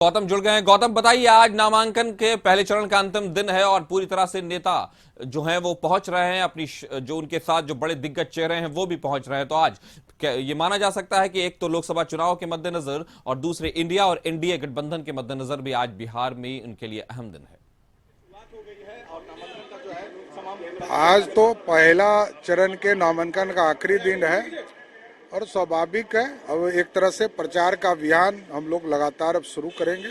गौतम जुड़ गए हैं। गौतम बताइए, आज नामांकन के पहले चरण का अंतिम दिन है और पूरी तरह से नेता जो हैं वो पहुंच रहे हैं, अपनी जो उनके साथ जो बड़े दिग्गज चेहरे हैं वो भी पहुंच रहे हैं। तो आज क्या ये माना जा सकता है कि एक तो लोकसभा चुनाव के मद्देनजर और दूसरे इंडिया और एनडीए गठबंधन के मद्देनजर भी आज बिहार में उनके लिए अहम दिन है। आज तो पहला चरण के नामांकन का आखिरी दिन है और स्वाभाविक है। अब एक तरह से प्रचार का अभियान हम लोग लगातार अब शुरू करेंगे।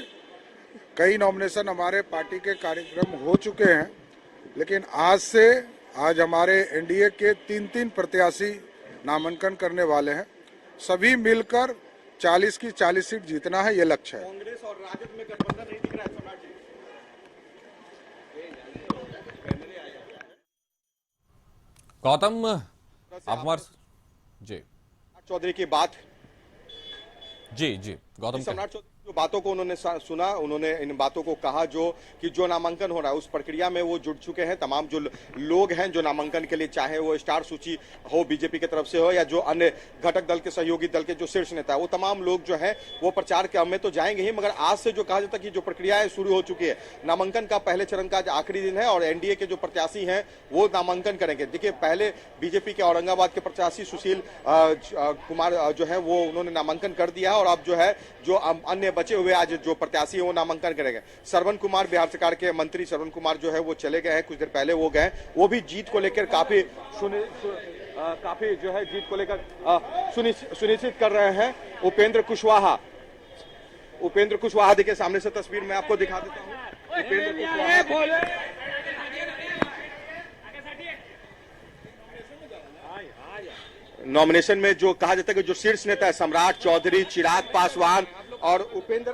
कई नॉमिनेशन हमारे पार्टी के कार्यक्रम हो चुके हैं, लेकिन आज हमारे एनडीए के तीन प्रत्याशी नामांकन करने वाले हैं। सभी मिलकर 40 की 40 सीट जीतना है, ये लक्ष्य है। कांग्रेस और राजद में गठबंधन नहीं दिख रहा है सम्राट जी। गौतम आप हमारे जी चौधरी की बात जी गौतम सम्राट चौधरी जो बातों को उन्होंने सुना, उन्होंने इन बातों को कहा जो नामांकन हो रहा है उस प्रक्रिया में वो जुड़ चुके हैं। तमाम जो लोग हैं जो नामांकन के लिए, चाहे वो स्टार सूची हो बीजेपी की तरफ से हो या जो अन्य घटक दल के सहयोगी दल के जो शीर्ष नेता है, वो तमाम लोग जो है वो प्रचार क्रम में तो जाएंगे ही, मगर आज से जो कहा जाता है कि जो प्रक्रिया है शुरू हो चुकी है। नामांकन का पहले चरण का आज आखिरी दिन है और एनडीए के जो प्रत्याशी हैं वो नामांकन करेंगे। देखिए, पहले बीजेपी के औरंगाबाद के प्रत्याशी सुशील कुमार जो है वो उन्होंने नामांकन कर दिया है और अब जो है जो अन्य बचे हुए आज जो प्रत्याशी है वो नामांकन करेंगे। श्रवण कुमार, बिहार सरकार के मंत्री श्रवण कुमार जो है वो चले गए हैं, कुछ देर पहले वो गए। वो भी जीत को लेकर काफी जो है जीत को लेकर सुनिश्चित कर रहे हैं। उपेंद्र कुशवाहा देखिए, सामने से तस्वीर मैं आपको दिखा देता हूँ। उपेंद्र कुशवाहा नॉमिनेशन में जो कहा जाता है कि जो शीर्ष नेता है सम्राट चौधरी, चिराग पासवान और उपेंद्र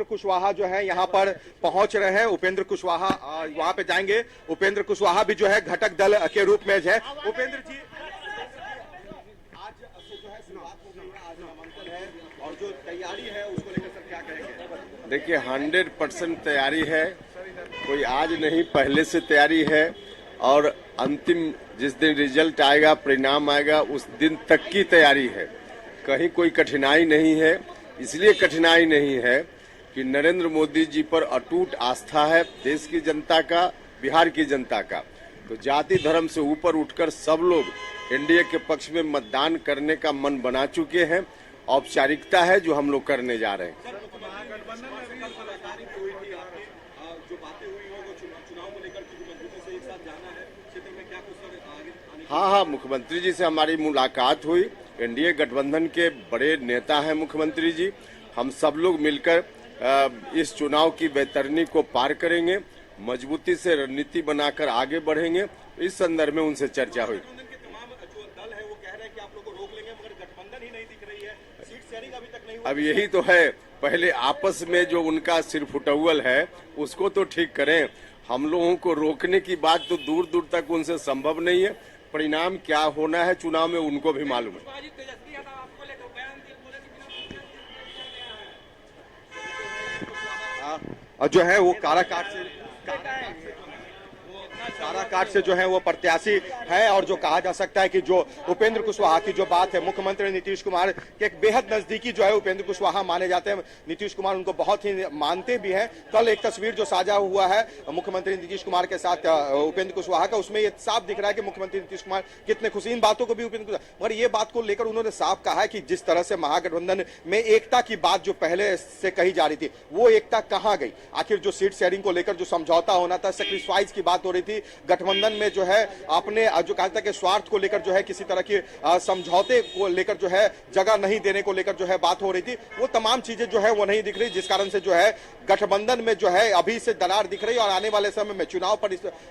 कुशवाहा जो है यहाँ पर पहुंच रहे हैं। उपेंद्र कुशवाहा वहां पे जाएंगे। उपेंद्र कुशवाहा भी जो है घटक दल के रूप में है। उपेंद्र जी, आज से जो है शुरुआत हो गई है, आज नामांकन है और जो तैयारी है उसको लेकर सर क्या कहेंगे? देखिए, 100% तैयारी है, कोई आज नहीं पहले से तैयारी है और अंतिम जिस दिन रिजल्ट आएगा, परिणाम आएगा, उस दिन तक की तैयारी है। कहीं कोई कठिनाई नहीं है। इसलिए कठिनाई नहीं है कि नरेंद्र मोदी जी पर अटूट आस्था है देश की जनता का, बिहार की जनता का। तो जाति धर्म से ऊपर उठकर सब लोग एनडीए के पक्ष में मतदान करने का मन बना चुके हैं। औपचारिकता है जो हम लोग करने जा रहे हैं। हाँ, मुख्यमंत्री जी से हमारी मुलाकात हुई। एनडीए गठबंधन के बड़े नेता हैं मुख्यमंत्री जी। हम सब लोग मिलकर इस चुनाव की बैतरनी को पार करेंगे, मजबूती से रणनीति बनाकर आगे बढ़ेंगे। इस संदर्भ में उनसे चर्चा हुई। अब यही तो है, पहले आपस में जो उनका सिर फुटौल है उसको तो ठीक करें। हम लोगों को रोकने की बात तो दूर दूर तक उनसे संभव नहीं है। परिणाम क्या होना है चुनाव में उनको भी मालूम है। जो है वो काराकाट से जो है वो प्रत्याशी है और जो कहा जा सकता है कि जो उपेंद्र कुशवाहा की जो बात है, मुख्यमंत्री नीतीश कुमार के एक बेहद नजदीकी जो है उपेंद्र कुशवाहा माने जाते हैं। नीतीश कुमार उनको बहुत ही मानते भी हैं। कल एक तस्वीर जो साझा हुआ है मुख्यमंत्री नीतीश कुमार के साथ उपेंद्र कुशवाहा का, उसमें ये साफ दिख रहा है कि मुख्यमंत्री नीतीश कुमार कितने खुशी। इन बातों को भी उपेंद्र कुशवाहा, मगर ये बात को लेकर उन्होंने साफ कहा है कि जिस तरह से महागठबंधन में एकता की बात जो पहले से कही जा रही थी, वो एकता कहाँ गई? आखिर जो सीट शेयरिंग को लेकर जो समझौता होना था, सैक्रिफाइस की बात हो रही थी, गठबंधन में जो है अपने जो कहा था कि स्वार्थ को लेकर जो है किसी तरह की समझौते को लेकर जो है जगह नहीं देने को लेकर जो है बात हो रही थी, वो तमाम चीजें जो है वो नहीं दिख रही, जिस कारण से जो है गठबंधन में जो है अभी से दरार दिख रही है। और आने वाले समय में चुनाव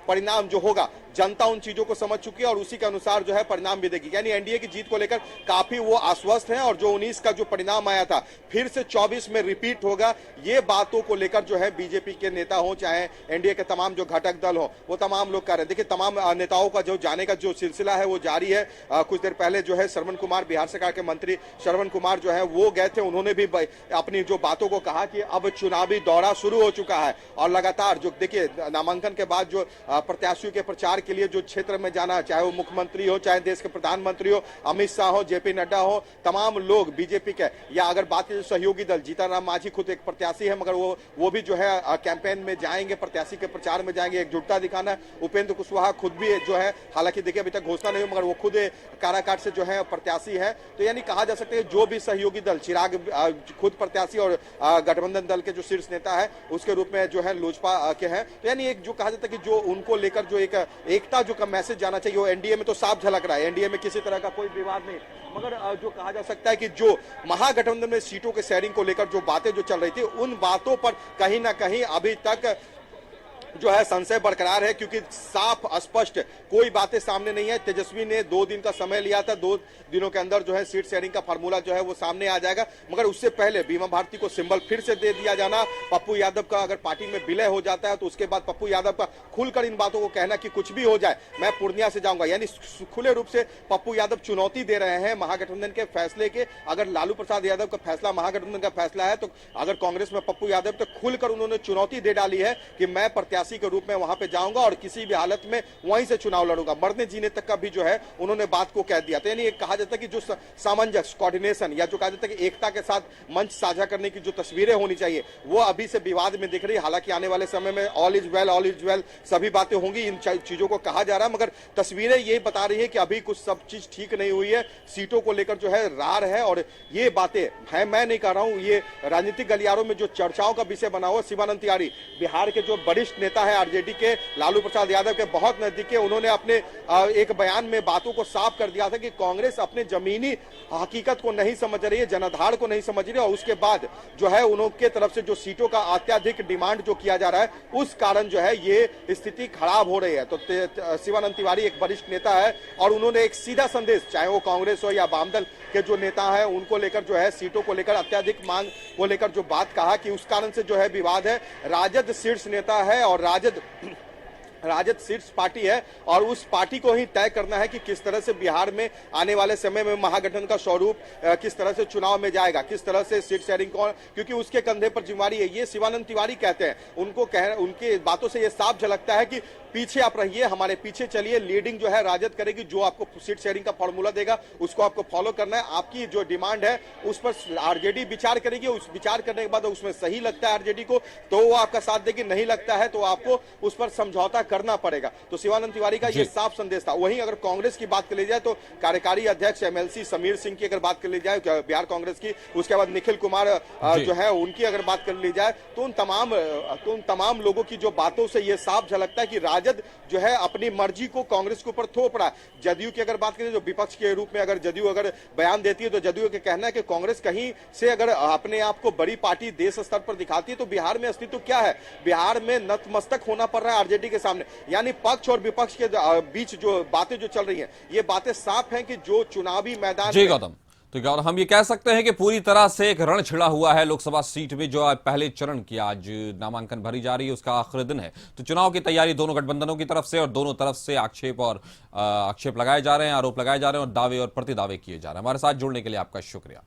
परिणाम जो होगा, जनता उन चीजों को समझ चुकी है और उसी के अनुसार जो है परिणाम भी देगी। यानी एनडीए की जीत को लेकर काफी वो आश्वस्त है और जो 19 का जो परिणाम आया था फिर से 24 में रिपीट होगा, ये बातों को लेकर जो है बीजेपी के नेता हो चाहे एनडीए के तमाम जो घटक दल हो, वो तमाम तमाम लोग कह रहे हैं। देखिए, तमाम नेताओं का जो जाने का जो सिलसिला है वो जारी है। कुछ देर पहले जो है श्रवण कुमार, बिहार सरकार के मंत्री श्रवण कुमार जो है वो गए थे। उन्होंने भी अपनी जो बातों को कहा कि अब चुनावी दौरा शुरू हो चुका है और लगातार जो देखिए नामांकन के बाद जो प्रत्याशियों के प्रचार के लिए जो क्षेत्र में जाना, चाहे वो मुख्यमंत्री हो, चाहे देश के प्रधानमंत्री हो, अमित शाह हो, जेपी नड्डा हो, तमाम लोग बीजेपी के, या अगर बात की सहयोगी दल, जीतन राम मांझी खुद एक प्रत्याशी है मगर वो भी जो है कैंपेन में जाएंगे, प्रत्याशी के प्रचार में जाएंगे, एकजुटता दिखाना है। उपेंद्र कुशवाहा खुद भी जो है, हालांकि देखिए अभी तक घोषणा नहीं हुई मगर वो खुद काराकाट से जो है प्रत्याशी है। तो यानी कहा जा सकता है जो भी सहयोगी दल, चिराग खुद प्रत्याशी और गठबंधन दल के जो शीर्ष नेता है उसके रूप में जो है लोजपा के हैं। तो यानी एक जो कहा जाता है कि जो उनको लेकर जो एक एकता जो का मैसेज जाना चाहिए वो एनडीए में तो साफ झलक रहा है। एनडीए में किसी तरह का कोई विवाद नहीं, मगर जो कहा जा सकता है कि जो महागठबंधन में सीटों के शेयरिंग को लेकर जो बातें जो चल रही थी उन बातों पर कहीं ना कहीं अभी तक जो है संशय बरकरार है, क्योंकि साफ स्पष्ट कोई बातें सामने नहीं है। तेजस्वी ने 2 दिन का समय लिया था, 2 दिनों के अंदर जो है सीट शेयरिंग का फार्मूला जो है वो सामने आ जाएगा, मगर उससे पहले बीमा भारती को सिंबल फिर से दे दिया जाना, पप्पू यादव का अगर पार्टी में विलय हो जाता है तो उसके बाद पप्पू यादव का खुलकर इन बातों को कहना कि कुछ भी हो जाए मैं पूर्णिया से जाऊंगा, यानी खुले रूप से पप्पू यादव चुनौती दे रहे हैं महागठबंधन के फैसले के। अगर लालू प्रसाद यादव का फैसला महागठबंधन का फैसला है तो अगर कांग्रेस में पप्पू यादव तो खुलकर उन्होंने चुनौती दे डाली है कि मैं प्रत्याशी के रूप में वहां पे जाऊंगा और किसी भी हालत में वहीं से चुनाव लड़ूंगा, मरने जीने तक का भी जो है उन्होंने बात को कह दिया। तो यानी कहा जाता है कि जो सामंजस्य, कोऑर्डिनेशन या जो कहा जाता है कि एकता के साथ मंच साझा करने की जो तस्वीरें होनी चाहिए वो अभी से विवाद में दिख रही है। हालांकि आने वाले समय में ऑल इज वेल सभी बातें होंगी, इन चीजों को कहा जा रहा है, मगर तस्वीरें ये बता रही है कि अभी कुछ सब चीज ठीक नहीं हुई है। सीटों को लेकर जो है रार है और ये बातें है, मैं नहीं कह रहा हूं, ये राजनीतिक गलियारों में जो चर्चाओं का विषय बना हुआ। शिवानंद तिवारी बिहार के जो वरिष्ठ नेता है आरजेडी के, लालू प्रसाद यादव के बहुत नजदीक है, उन्होंने अपने एक बयान में बातों को साफ कर दिया था कि कांग्रेस अपने जमीनी हकीकत को नहीं समझ रही है, जनाधार को नहीं समझ रही है और उसके बाद जो है उनके तरफ से जो सीटों का अत्यधिक डिमांड जो किया जा रहा है उस कारण जो है ये स्थिति खराब हो रही है। तो शिवानंद तिवारी एक वरिष्ठ नेता है और उन्होंने एक सीधा संदेश, चाहे वो कांग्रेस हो या वामदल के जो नेता है उनको लेकर जो है सीटों को लेकर अत्यधिक मांग को लेकर जो बात कहा कि उस कारण से जो है विवाद है। राजद शीर्ष नेता है और राजद शीर्ष पार्टी है और उस पार्टी को ही तय करना है कि किस तरह से बिहार में आने वाले समय में महागठबंधन का स्वरूप किस तरह से चुनाव में जाएगा, किस तरह से सीट शेयरिंग कौन, क्योंकि उसके कंधे पर जिम्मेवारी है। ये शिवानंद तिवारी कहते हैं, उनके बातों से ये साफ झलकता है कि पीछे आप रहिए, हमारे पीछे चलिए, लीडिंग जो है राजद करेगी, जो आपको सीट शेयरिंग का फॉर्मूला देगा उसको आपको फॉलो करना है, आपकी जो डिमांड है उस पर आरजेडी विचार करेगी, उस विचार करने के बाद उसमें सही लगता है आरजेडी को तो वो आपका साथ देगी, नहीं लगता है तो आपको उस पर समझौता करना पड़ेगा। तो शिवानंद तिवारी का ये साफ संदेश था। वहीं अगर कांग्रेस की बात कर ली जाए तो कार्यकारी अध्यक्ष एमएलसी समीर सिंह की अगर बात कर ली जाए बिहार कांग्रेस की, उसके बाद निखिल कुमार जो है उनकी अगर बात कर ली जाए तो उन तमाम लोगों की जो बातों से ये साफ झलकता है कि राजद जो है अपनी मर्जी को कांग्रेस के ऊपर थोप रहा है। जदयू की अगर बात करें जो विपक्ष के रूप में अगर जदयू अगर बयान देती है तो जदयू का कहना है कि कांग्रेस कहीं से अगर अपने आप को बड़ी पार्टी देश स्तर पर दिखाती है तो बिहार में अस्तित्व क्या है, बिहार में नतमस्तक होना पड़ रहा है आरजेडी के सामने। यानी पक्ष और विपक्ष के बीच जो बातें जो चल रही हैं ये बातें साफ हैं कि जो चुनावी मैदान जी गौतम, तो क्या हम ये कह सकते हैं कि पूरी तरह से एक रण छिड़ा हुआ है लोकसभा सीट में जो आज पहले चरण की आज नामांकन भरी जा रही है उसका आखिरी दिन है, तो चुनाव की तैयारी दोनों गठबंधनों की तरफ से और दोनों तरफ से आक्षेप लगाए जा रहे हैं, आरोप लगाए जा रहे हैं और दावे और प्रतिदावे किए जा रहे हैं। हमारे साथ जुड़ने के लिए आपका शुक्रिया।